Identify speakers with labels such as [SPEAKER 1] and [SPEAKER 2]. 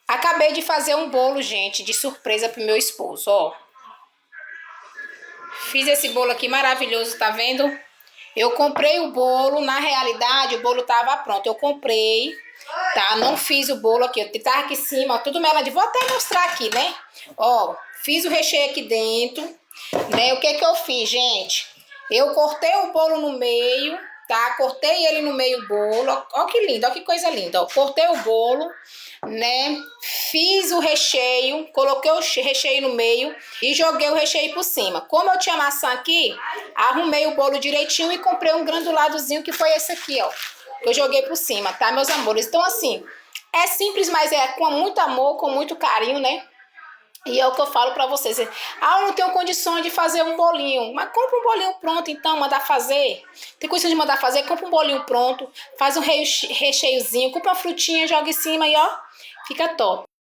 [SPEAKER 1] Acabei de fazer um bolo, gente, de surpresa pro meu esposo, ó. Fiz esse bolo aqui maravilhoso, tá vendo? Eu comprei o bolo, na realidade o bolo tava pronto. Eu comprei, tá? Não fiz o bolo aqui, eu tava aqui em cima, ó, tudo meladinho. Vou até mostrar aqui, né? Ó, fiz o recheio aqui dentro, né? O que que eu fiz, gente? Eu cortei o bolo no meio, tá? Cortei ele no meio o bolo. Ó que lindo, ó que coisa linda, ó. Cortei o bolo, né? Fiz o recheio, coloquei o recheio no meio e joguei o recheio por cima. Como eu tinha maçã aqui, arrumei o bolo direitinho e comprei um granuladozinho que foi esse aqui, ó. Eu joguei por cima, tá, meus amores? Então, assim, é simples, mas é com muito amor, com muito carinho, né? E é o que eu falo pra vocês. Ah, eu não tenho condições de fazer um bolinho. Mas compra um bolinho pronto, então, mandar fazer. Tem condição de mandar fazer? Compra um bolinho pronto, faz um recheiozinho, compra uma frutinha, joga em cima e ó, fica top.